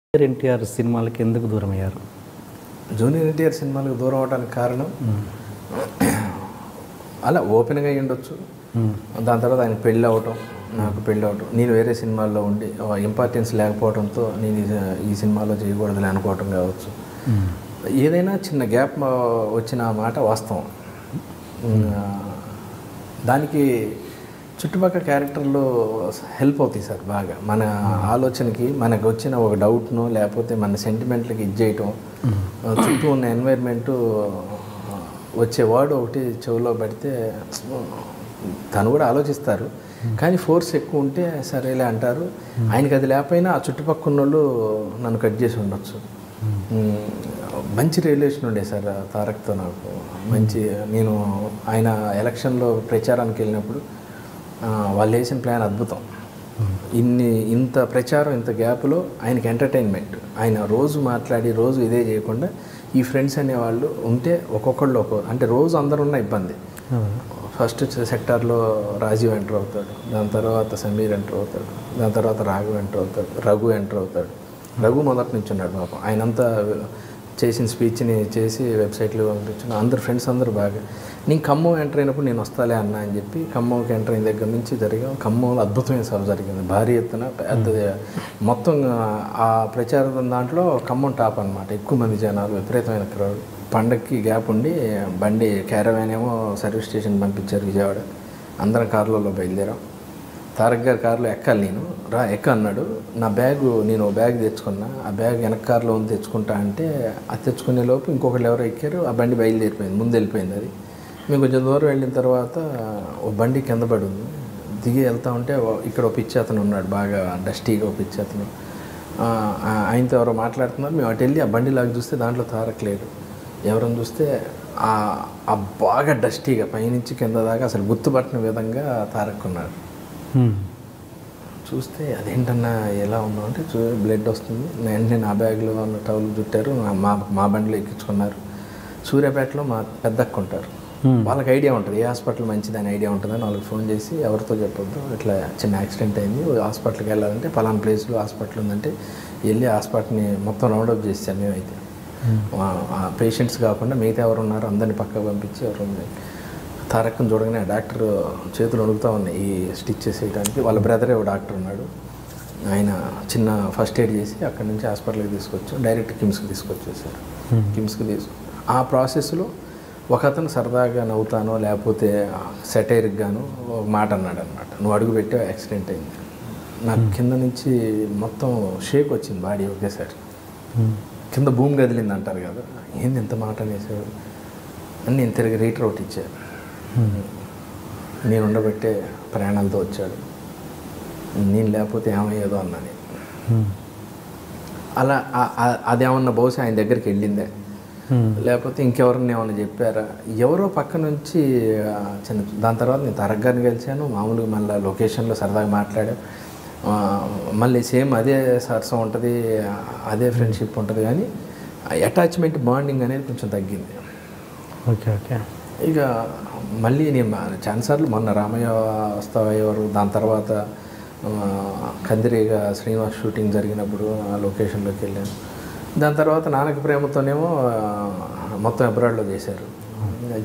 Junior NTR సినిమాలకి ఎందుకు దూరం అయ్యారు? జూనియర్ ఎన్టీఆర్ సినిమాలకు దూరం అవడానికి కారణం అలా ఓపెన్గా అయ్యి ఉండొచ్చు. దాని తర్వాత ఆయన పెళ్ళి అవటం, నాకు పెళ్ళి అవటం, నేను వేరే సినిమాల్లో ఉండి ఇంపార్టెన్స్ లేకపోవడంతో నేను ఈ సినిమాలో చేయకూడదని అనుకోవటం కావచ్చు. ఏదైనా చిన్న గ్యాప్ వచ్చిన మాట వాస్తవం. దానికి చుట్టుపక్కల క్యారెక్టర్లు హెల్ప్ అవుతాయి సార్ బాగా. మన ఆలోచనకి మనకు వచ్చిన ఒక డౌట్ను లేకపోతే మన సెంటిమెంట్లకి ఇది చేయటం, చుట్టూ ఉన్న ఎన్వైర్న్మెంటు వచ్చే వర్డ్ ఒకటి చెవిలో పడితే తను కూడా ఆలోచిస్తారు, కానీ ఫోర్స్ ఎక్కువ ఉంటే సరేలే అంటారు. ఆయనకి అది లేకపోయినా ఆ చుట్టుపక్కల వాళ్ళు నన్ను కట్ చేసి ఉండొచ్చు. మంచి రిలేషన్ ఉండే సార్ తారక్తో నాకు. మంచి నేను ఆయన ఎలక్షన్లో ప్రచారానికి వెళ్ళినప్పుడు వాళ్ళు వేసిన ప్లాన్ అద్భుతం. ఇంత ప్రచారం, ఇంత గ్యాప్లో ఆయనకి ఎంటర్టైన్మెంట్. ఆయన రోజు మాట్లాడి రోజు ఇదే చేయకుండా ఈ ఫ్రెండ్స్ అనేవాళ్ళు ఉంటే ఒక్కొక్కళ్ళు అంటే రోజు అందరు ఉన్న ఇబ్బంది. ఫస్ట్ సెక్టార్లో రాజీవ్ ఎంటర్ అవుతాడు, దాని తర్వాత సమీర్ ఎంటర్ అవుతాడు, దాని తర్వాత రఘు ఎంటర్ అవుతాడు. రఘు మొదటి నుంచి ఉన్నాడు పాపం. ఆయనంతా చేసిన స్పీచ్ని చేసి వెబ్సైట్లో పంపించిన అందరు ఫ్రెండ్స్ అందరూ బాగా. నేను ఖమ్మం ఎంటర్ అయినప్పుడు నేను వస్తాలే అన్నా అని చెప్పి ఖమ్మంకి ఎంటర్ అయిన దగ్గర నుంచి ఖమ్మంలో అద్భుతమైన సభ జరిగింది, భారీ ఎత్తున పెద్దది. మొత్తం ఆ ప్రచారం దాంట్లో ఖమ్మం టాప్ అనమాట. ఎక్కువ మంది జనాలు, విపరీతమైన క్రౌడ్. పండగకి గ్యాప్ ఉండి బండి క్యారవాన్ ఏమో సర్వీస్ స్టేషన్ పంపించారు విజయవాడ. అందరం కార్లలో బయలుదేరాం. తారక్ గారి కారులో ఎక్కాలి, నేను ఎక్క అన్నాడు. నేను బ్యాగ్ తెచ్చుకున్నా, ఆ బ్యాగ్ వెనక కారులో ఉంది తెచ్చుకుంటా అంటే అది తెచ్చుకునే లోపు ఇంకొకళ్ళు ఎవరో ఎక్కారు, ఆ బండి బయలుదేరిపోయింది, ముందు వెళ్ళిపోయింది. అది మేము కొంచెం దూరం వెళ్ళిన తర్వాత ఓ బండి కింద పడి ఉంది. దిగి వెళ్తూ ఉంటే ఇక్కడ ఒక పిచ్చి అతను ఉన్నాడు, బాగా డస్టీగా ఒక పిచ్చి అతను. ఆయనతో ఎవరో మాట్లాడుతున్నారు. మేము అటు వెళ్ళి ఆ బండి లాగా చూస్తే దాంట్లో తారక్ లేడు. ఎవరని చూస్తే ఆ బాగా డస్టీగా పైనుంచి కింద దాకా అసలు గుర్తుపట్టిన విధంగా తారక్ ఉన్నాడు. చూస్తే అదేంటన్నా ఎలా ఉందో అంటే బ్లడ్ వస్తుంది. వెంటనే నా బ్యాగ్లో ఉన్న టవల్ చుట్టారు, మా బండిలో ఎక్కించుకున్నారు. సూర్యాపేటలో మా పెద్దక్క ఉంటారు, వాళ్ళకి ఐడియా ఉంటుంది ఏ హాస్పిటల్ మంచిదని ఐడియా ఉంటుందని వాళ్ళకి ఫోన్ చేసి ఎవరితో చెప్పొద్దు, ఇట్లా చిన్న యాక్సిడెంట్ అయింది, హాస్పిటల్కి వెళ్ళాలంటే పలానా ప్లేస్లో హాస్పిటల్ ఉందంటే వెళ్ళి హాస్పిటల్ని మొత్తం రౌండప్ చేసాం. మేమైతే పేషెంట్స్ కాకుండా మిగతా ఎవరు ఉన్నారో అందరినీ పక్కకు పంపించి ఎవరు ఉంది. తారక్ని చూడగానే డాక్టర్ చేతులు వణుకుతూ ఉన్నాయి ఈ స్టిచ్ చేసేయడానికి. వాళ్ళ బ్రదరే ఒక డాక్టర్ ఉన్నాడు, ఆయన చిన్న ఫస్ట్ ఎయిడ్ చేసి అక్కడి నుంచి హాస్పిటల్కి తీసుకొచ్చాం. డైరెక్ట్ కిమ్స్కి తీసుకొచ్చేసారు. కిమ్స్కి ఆ ప్రాసెస్లో ఒక అతను సరదాగా నవ్వుతానో లేకపోతే సెటైర్గాను ఒక మాట అన్నాడు అనమాట, నువ్వు అడుగు పెట్టావు యాక్సిడెంట్ అయింది. నాకు కింద నుంచి మొత్తం షేక్ వచ్చింది బాడీ ఒకేసారి. కింద భూమి కదిలింది అంటారు కదా, ఏంది ఎంత మాట అనేసాడు అని నేను తిరిగి రీటర్ అవుట్ ఇచ్చాను. నేను ఉండబట్టే ప్రయాణాలతో వచ్చాడు, నేను లేకపోతే ఏమయ్యేదో అన్నా నేను. అలా అదేమన్నా బహుశా ఆయన దగ్గరికి వెళ్ళిందే, లేకపోతే ఇంకెవరిని ఏమన్నా చెప్పారా, ఎవరో పక్క నుంచి చిన్న. దాని తర్వాత నేను తారక్ గారిని కలిశాను, మామూలుగా మళ్ళీ లొకేషన్లో సరదాగా మాట్లాడా. మళ్ళీ సేమ్ అదే సరసం ఉంటుంది, అదే ఫ్రెండ్షిప్ ఉంటుంది, కానీ అటాచ్మెంట్ బాండింగ్ అనేది కొంచెం తగ్గింది. ఓకే. ఇక మళ్ళీ నేను చాలాసార్లు మొన్న రామయ్య వస్తావయ్యేవారు, దాని తర్వాత కందిరీగా శ్రీనివాస్ షూటింగ్ జరిగినప్పుడు ఆ లొకేషన్లోకి వెళ్ళాను. దాని తర్వాత నాన్నకి ప్రేమతోనేమో మొత్తం అబ్రాడ్లో చేశారు.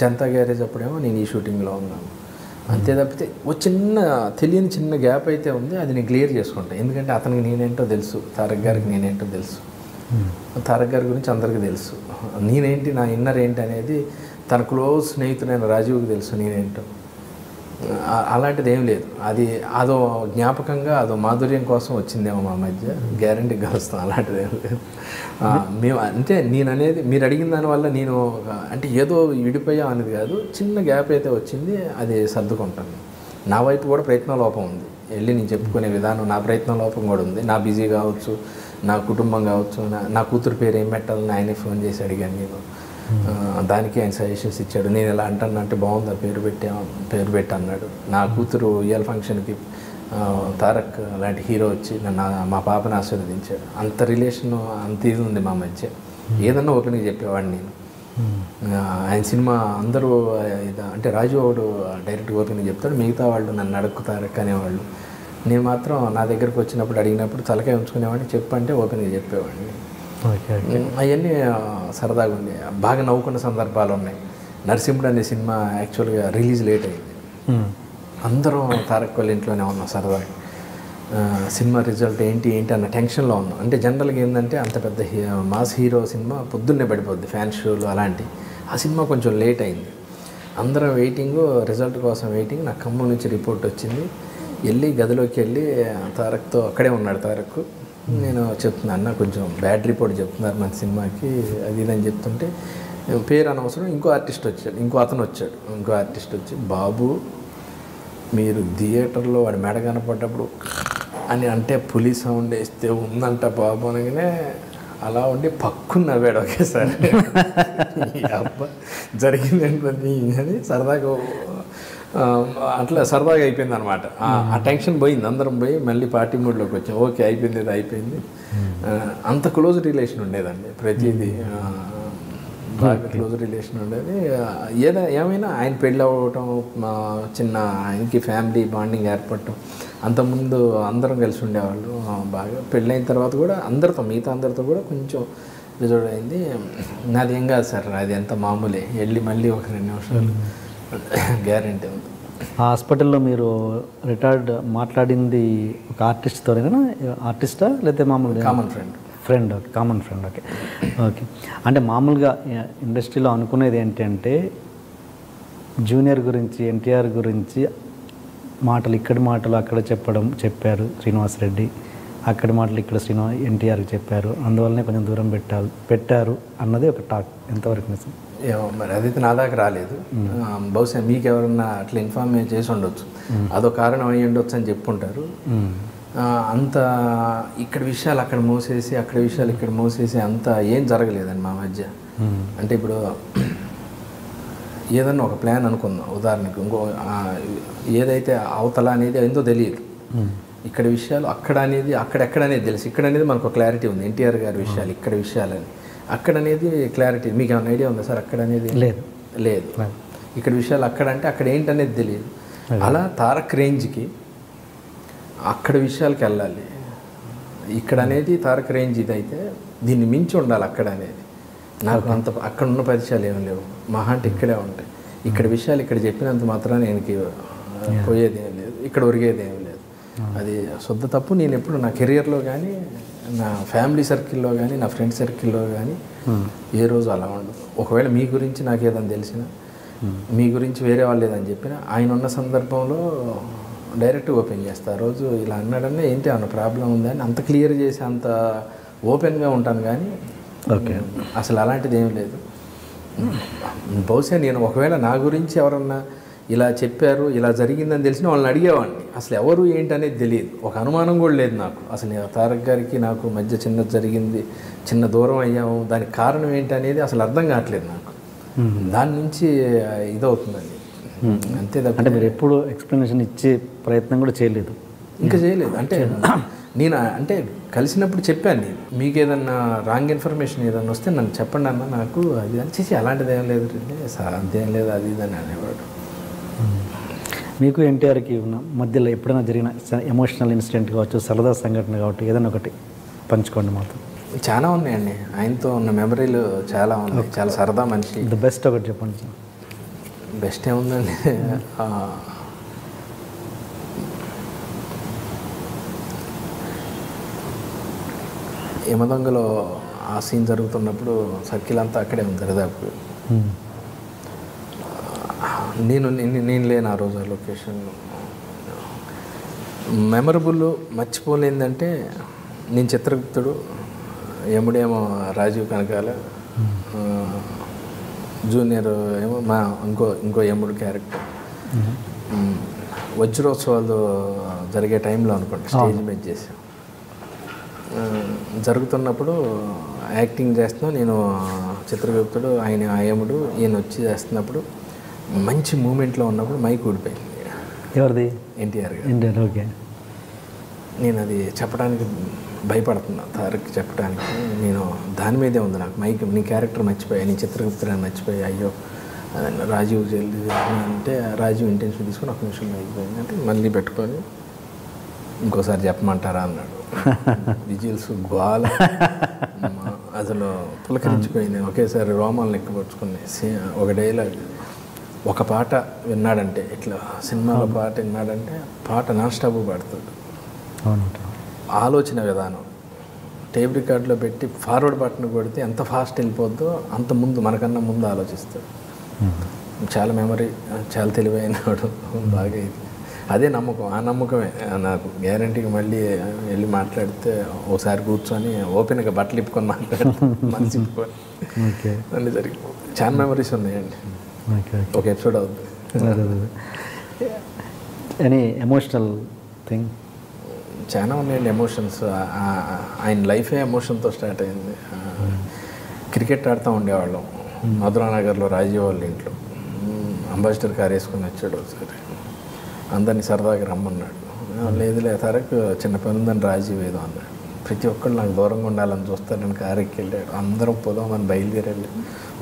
జనతా గ్యారేజ్ అప్పుడేమో నేను ఈ షూటింగ్లో ఉన్నాను. అంతే తప్పితే ఓ తెలియని చిన్న గ్యాప్ అయితే ఉంది, అది నేను క్లియర్ చేసుకుంటాను. ఎందుకంటే అతనికి నేనేంటో తెలుసు, తారక్ గారికి నేనేంటో తెలుసు, తారక్ గారి గురించి అందరికీ తెలుసు, నేనేంటి నా ఇన్నర్ ఏంటి అనేది తన క్లోజ్ స్నేహితుడైన రాజీవ్కి తెలుసు నేనేంటో. అలాంటిది ఏం లేదు, అదో జ్ఞాపకంగా అదో మాధుర్యం కోసం వచ్చిందేమో మా మధ్య, గ్యారంటీ కలుస్తాం. అలాంటిది ఏం లేదు. మేము అంటే నేను అనేది మీరు అడిగిన దానివల్ల నేను అంటే ఏదో విడిపోయాం అనేది కాదు, చిన్న గ్యాప్ అయితే వచ్చింది, అది సర్దుకుంటాను. నా వైపు కూడా ప్రయత్న లోపం ఉంది, వెళ్ళి నేను చెప్పుకునే విధానం నా ప్రయత్న లోపం కూడా ఉంది. నా బిజీ కావచ్చు, నా కుటుంబం కావచ్చు, నా కూతురు పేరు ఏం పెట్టాలని ఆయనే ఫోన్ చేసి అడిగాను నేను. దానికి ఆయన సజెషన్స్ ఇచ్చాడు. నేను ఎలా అంటే బాగుంది పేరు పెట్టి అన్నాడు. నా కూతురు ఇయల్ ఫంక్షన్కి తారక్ లాంటి హీరో వచ్చి మా పాపని ఆశీర్వదించాడు. అంత రిలేషన్ అంత ఇది ఉంది మా మధ్య. ఏదన్నా ఓపెన్గా చెప్పేవాడిని నేను. ఆయన సినిమా అందరూ అంటే రాజు వాడు డైరెక్ట్గా ఓపెన్గా చెప్తాడు, మిగతా వాళ్ళు నన్ను అడుగుతారక్ అనేవాళ్ళు. నేను మాత్రం నా దగ్గరకు వచ్చినప్పుడు అడిగినప్పుడు తలకాయ ఉంచుకునేవాడిని, చెప్పంటే ఓపెన్గా చెప్పేవాడిని. Okay okay. అవన్నీ సరదాగా ఉంది. బాగా నవ్వుకున్న సందర్భాలు ఉన్నాయి. నరసింహుడు అనే సినిమా యాక్చువల్గా రిలీజ్ లేట్ అయింది. అందరం తారక్ వాళ్ళ ఇంట్లోనే ఉన్నాం సరదాగా. సినిమా రిజల్ట్ ఏంటి అన్న టెన్షన్లో ఉన్నాం. అంటే జనరల్గా ఏంటంటే అంత పెద్ద మాస్ హీరో సినిమా పొద్దున్నే పడిపోద్ది, ఫ్యాన్ షోలు అలాంటి. ఆ సినిమా కొంచెం లేట్ అయింది. అందరం వెయిటింగ్, రిజల్ట్ కోసం వెయిటింగ్. నాకు ఖమ్మం నుంచి రిపోర్ట్ వచ్చింది. వెళ్ళి గదిలోకి వెళ్ళి తారక్తో అక్కడే ఉన్నాడు తారక్. నేను చెప్తున్నా, అన్న కొంచెం బ్యాడ్ రిపోర్ట్ చెప్తున్నారు మన సినిమాకి, అది ఇదని చెప్తుంటే పేరు అనవసరం ఇంకో ఆర్టిస్ట్ వచ్చాడు, ఇంకో ఆర్టిస్ట్ వచ్చి, బాబు మీరు థియేటర్లో వాడి మెడ కనపడ్డప్పుడు అని అంటే పులి సౌండ్ వేస్తే ఉందంట బాబు అనగానే అలా ఉండి పక్కున నవ్వాడు ఒకేసారి. అబ్బా జరిగింది ఏంటని అని సరదాగా అట్లా సరదాగా అయిపోయింది అనమాట. ఆ టెన్షన్ పోయింది, అందరం పోయి మళ్ళీ పార్టీ మూడ్లోకి వచ్చాం. ఓకే అయిపోయింది. అంత క్లోజ్ రిలేషన్ ఉండేదండి, ప్రతిదీ బాగా క్లోజ్ రిలేషన్ ఉండేది. ఏమైనా ఆయన పెళ్ళి అవ్వటం, చిన్న ఆయనకి ఫ్యామిలీ బాండింగ్ ఏర్పడటం, అంతకుముందు అందరం కలిసి ఉండేవాళ్ళు బాగా. పెళ్ళైన తర్వాత కూడా మిగతా అందరితో కూడా కొంచెం రిజర్వ్ అయింది. నాది ఏం కాదు సార్, అది ఎంత మామూలే, వెళ్ళి మళ్ళీ ఒక 2 నిమిషాలు గ్యారెంటీ ఉంది. హాస్పిటల్లో మీరు రిటైర్డ్ మాట్లాడింది ఒక ఆర్టిస్ట్తోనేనా? ఆర్టిస్టా లేకపోతే మామూలుగా కామన్ ఫ్రెండ్? ఓకే. అంటే మామూలుగా ఇండస్ట్రీలో అనుకునేది ఏంటంటే జూనియర్ గురించి, ఎన్టీఆర్ గురించి ఇక్కడి మాటలు అక్కడ చెప్పారు శ్రీనివాస్ రెడ్డి, అక్కడి మాటలు ఇక్కడ ఎన్టీఆర్కి చెప్పారు, అందువల్లనే కొంచెం దూరం పెట్టారు అన్నది ఒక టాక్. ఎంతవరకు నిజం? ఏమో మరి, అదైతే నా దాకా రాలేదు. బహుశా మీకు ఎవరన్నా అట్లా ఇన్ఫార్మ్ చేసి ఉండొచ్చు, అదో కారణం అయ్యి ఉండొచ్చు అని చెప్పుంటారు. అంత ఇక్కడ విషయాలు అక్కడ మోసేసి, అక్కడ విషయాలు ఇక్కడ మోసేసి అంత ఏం జరగలేదండి మా మధ్య. అంటే ఇప్పుడు ఏదన్నా ఒక ప్లాన్ అనుకుందాం, ఉదాహరణకు ఇంకో ఏదైతే అవతల అనేది ఏందో తెలియదు, ఇక్కడ విషయాలు అక్కడ అనేది అక్కడెక్కడ అనేది తెలుసు, ఇక్కడ అనేది మనకు క్లారిటీ ఉంది. ఎన్టీఆర్ గారి విషయాలు ఇక్కడ విషయాలని, అక్కడ అనేది క్లారిటీ. మీకు ఏమైనా ఐడియా ఉందా సార్? అక్కడ అనేది లేదు. ఇక్కడ విషయాలు అక్కడ అంటే అక్కడ ఏంటనేది తెలియదు. అలా తారక్ రేంజ్కి అక్కడ విషయాలకి వెళ్ళాలి. ఇక్కడ అనేది తారక్ రేంజ్ ఇదైతే దీన్ని మించి ఉండాలి అక్కడ అనేది. నాకు అంత అక్కడ ఉన్న పరిచయాలు ఏమి లేవు, మహా అంటే ఇక్కడే ఉంటాయి. ఇక్కడ విషయాలు ఇక్కడ చెప్పినంత మాత్రాన ఆయనకి పోయేది ఏం లేదు, ఇక్కడ ఒరిగేది ఏం లేదు. అది శుద్ధ తప్పు. నేను ఎప్పుడు నా కెరియర్లో కానీ, నా ఫ్యామిలీ సర్కిల్లో కానీ, నా ఫ్రెండ్ సర్కిల్లో కానీ ఏ రోజు అలా ఉండదు. ఒకవేళ మీ గురించి నాకు ఏదైనా తెలిసినా, మీ గురించి వేరే వాళ్ళు ఏదని చెప్పినా, ఆయన ఉన్న సందర్భంలో డైరెక్ట్గా ఓపెన్ చేస్తా. ఆ రోజు ఇలా అన్నాడన్నా ఏంటి అన్న ప్రాబ్లం ఉందని అంత క్లియర్ చేసి అంత ఓపెన్గా ఉంటాను. కానీ ఓకే, అసలు అలాంటిది ఏం లేదు. బహుశా నేను ఒకవేళ నా గురించి ఎవరన్నా ఇలా చెప్పారు, ఇలా జరిగిందని తెలిసిన వాళ్ళని అడిగేవాడిని. అసలు ఎవరు ఏంటనేది తెలియదు, ఒక అనుమానం కూడా లేదు నాకు. అసలు తారక్ గారికి నాకు మధ్య చిన్నది జరిగింది, చిన్న దూరం అయ్యాము, దానికి కారణం ఏంటనేది అసలు అర్థం కావట్లేదు నాకు. దాని నుంచి ఇదవుతుందండి అంతే. అంటే మీరు ఎప్పుడు ఎక్స్ప్లెనేషన్ ఇచ్చే ప్రయత్నం కూడా చేయలేదు? ఇంకా చేయలేదు. అంటే నేను అంటే కలిసినప్పుడు చెప్పాను, నేను మీకు ఏదన్నా రాంగ్ ఇన్ఫర్మేషన్ ఏదన్నా వస్తే నన్ను చెప్పండి అన్న, నాకు అది అని చేసి అలాంటిది ఏం లేదు సార్, అంతేం లేదు అది ఇదని అనేవాడు. మీకు ఎన్టీఆర్కి ఉన్న మధ్యలో ఎప్పుడైనా జరిగిన ఎమోషనల్ ఇన్సిడెంట్ కావచ్చు, సరదా సంఘటన కావచ్చు, ఏదైనా ఒకటి పంచుకోండి మాతో. చాలా ఉన్నాయండి, ఆయనతో ఉన్న మెమరీలు చాలా ఉన్నాయి. చాలా సరదా మనిషి. ద బెస్ట్ ఒకటి చెప్పండి సార్. బెస్ట్ ఏముందండి, యమదొంగలో ఆ సీన్ జరుగుతున్నప్పుడు సర్కిల్ అంతా అక్కడే ఉంది దరిదాపు. నేను లేను ఆ రోజు ఆ లొకేషన్లో. మెమరబుల్ మర్చిపోలేదంటే నేను చిత్రగుప్తుడు, యముడేమో రాజీవ్ కనకాల, జూనియర్ ఏమో మా ఇంకో యముడు క్యారెక్టర్. వజ్రోత్సవాలు జరిగే టైంలో అనుకోండి స్టేజ్ మీద చేసాం. జరుగుతున్నప్పుడు యాక్టింగ్ చేస్తున్నాం, నేను చిత్రగుప్తుడు, ఆయన యముడు, ఈయన వచ్చి చేస్తున్నప్పుడు మంచి మూమెంట్లో ఉన్నప్పుడు మైక్ ఊడిపోయింది. ఎవరిది? ఎన్టీఆర్ గారు. ఓకే. నేను అది చెప్పడానికి భయపడుతున్నా, తారక్ చెప్పడానికి. నేను దాని మీదే ఉంది నాకు మైక్. నీ క్యారెక్టర్ మర్చిపోయా, నీ చిత్రగుప్తురాన్ని మర్చిపోయా, అయ్యో రాజీవ్ జల్దీ అంటే రాజీవ్ ఇంటెన్షన్ తీసుకొని 1 నిమిషం మైక్ పోయింది అంటే మళ్ళీ పెట్టుకొని ఇంకోసారి చెప్పమంటారా అన్నాడు. విజిల్స్ గోల అసలు పులకరించిపోయింది. ఒకేసారి రోమాలను ఎక్కిపరుచుకున్నాయి. ఒక డైలాగ్, ఒక పాట విన్నాడంటే, ఇట్లా సినిమాలో పాట విన్నాడంటే పాట నాన్ స్టాప్ పాడుతాడు. ఆలోచన విధానం టేప్ రికార్డులో పెట్టి ఫార్వర్డ్ బటన్ కొడితే ఎంత ఫాస్ట్ వెళ్ళిపోద్దో అంత ముందు, మనకన్నా ముందు ఆలోచిస్తాడు. చాలా మెమరీ, చాలా తెలివైనవాడు. బాగా ఇది అదే నమ్మకం. ఆ నమ్మకమే నాకు గ్యారంటీగా మళ్ళీ వెళ్ళి మాట్లాడితే ఒకసారి కూర్చొని ఓపెన్గా బట్టలు ఇప్పుకొని మాట్లాడితే మనసు ఇప్పుకొని అన్నీ జరిగిపోతుంది. చాలా మెమరీస్ ఉన్నాయండి. ఒక ఎపిసోడ్ అవుతుంది. Any emotional thing? చాలా ఉన్నాయండి ఎమోషన్స్. ఆయన లైఫే ఎమోషన్తో స్టార్ట్ అయింది. క్రికెట్ ఆడుతూ ఉండేవాళ్ళం మధురానగర్లో రాజీవ్ వాళ్ళ ఇంట్లో. అంబాసిడర్ కార్ వేసుకొని వచ్చాడు ఒకసారి, అందరినీ సరదాగా రమ్మన్నాడు. లేదులే తారక్, చిన్న పని ఉందని రాజీవ్ ఏదో అన్నాడు. ప్రతి ఒక్కళ్ళు నాకు దూరంగా ఉండాలని చూస్తారని కారెక్కి వెళ్ళాడు. అందరం పోదామని బయలుదేరాడు.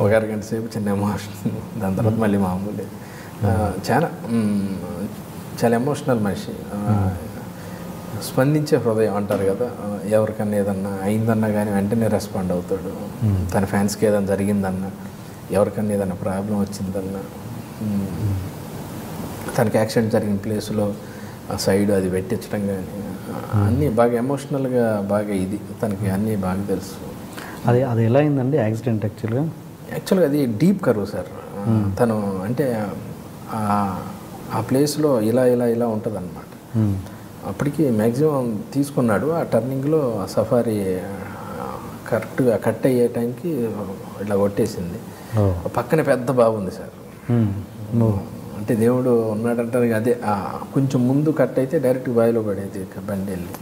ఒక అరగంట సేపు చిన్న ఎమోషన్, దాని తర్వాత మళ్ళీ మామూలే. చాలా ఎమోషనల్ మనిషి. స్పందించే హృదయం అంటారు కదా, ఎవరికన్నా ఏదన్నా అయిందన్నా కానీ వెంటనే రెస్పాండ్ అవుతాడు. తన ఫ్యాన్స్కి ఏదైనా జరిగిందన్నా, ఎవరికన్నా ఏదైనా ప్రాబ్లం వచ్చిందన్నా, తనకి యాక్సిడెంట్ జరిగిన ప్లేస్లో ఆ సైడ్ అది పెట్టించడం కానీ అన్నీ బాగా ఎమోషనల్గా బాగా ఇది తనకి అన్నీ బాగా తెలుసు. అది ఎలా అయిందండి యాక్సిడెంట్? యాక్చువల్గా అది డీప్ కర్వ్ సార్. తను అంటే ఆ ప్లేస్లో ఇలా ఇలా ఇలా ఉంటుంది అన్నమాట. అప్పటికి మ్యాక్సిమం తీసుకున్నాడు. ఆ టర్నింగ్లో సఫారీ కరెక్ట్గా కట్ అయ్యే టైంకి ఇట్లా కొట్టేసింది. పక్కనే పెద్ద బాబు ఉంది సార్. అంటే దేవుడు ఉన్నాడంటారు. అదే కొంచెం ముందు కట్ అయితే డైరెక్ట్ బావిలో పడేది బండి వెళ్ళి.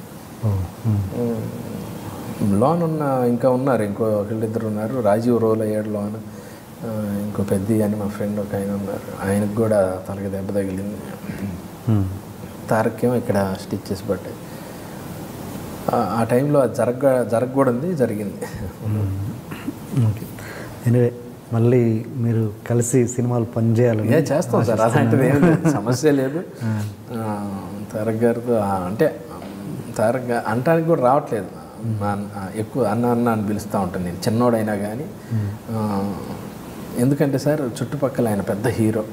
లోన్ ఇంకా ఉన్నారు, ఒకళ్ళిద్దరు ఉన్నారు. రాజీవ్ రోల్ అయ్యాడు లోన్. ఇంకో పెద్ద అని మా ఫ్రెండ్ ఒక ఆయన ఉన్నారు, ఆయనకు కూడా తనకి దెబ్బ తగిలింది. తారక్కేమో ఇక్కడ స్టిచ్చెస్ పడ్డాయి. ఆ టైంలో అది జరగకూడదు, జరిగింది. ఎనివే మళ్ళీ మీరు కలిసి సినిమాలు పనిచేయాలి. చేస్తాం సార్, అలాంటిది ఏం లేదు, సమస్య లేదు. తారక్ గారితో అంటే తారక్ అంటానికి కూడా రావట్లేదు. ఎక్కువ అన్న అని పిలుస్తూ ఉంటాను నేను, చిన్నోడైనా కానీ. ఎందుకంటే సార్ చుట్టుపక్కల ఆయన పెద్ద హీరో.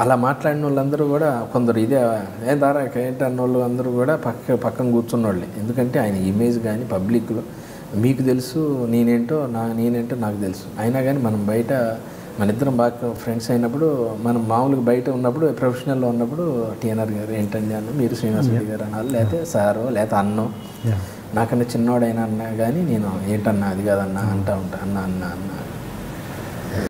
అలా మాట్లాడిన వాళ్ళందరూ కూడా కొందరు ఇదే ఏం తారక్ ఏంటి అన్నోళ్ళు అందరూ కూడా పక్కన కూర్చున్న వాళ్ళే. ఎందుకంటే ఆయన ఇమేజ్ కానీ పబ్లిక్లో మీకు తెలుసు, నేనేంటో నాకు తెలుసు. అయినా కానీ మనం బయట మన ఇద్దరం బాగా ఫ్రెండ్స్ అయినప్పుడు, మనం మామూలుగా బయట ఉన్నప్పుడు ప్రొఫెషనల్లో ఉన్నప్పుడు టీఎన్ఆర్ గారు ఏంటండి అన్న, మీరు శ్రీనివాస్ రెడ్డి గారు అన్నారు, లేకపోతే సారో లేకపోతే అన్నో, నాకన్నా చిన్నోడైనా అన్నా కానీ నేను ఏంటన్నా అది కాదన్నా అంటా ఉంటా, అన్న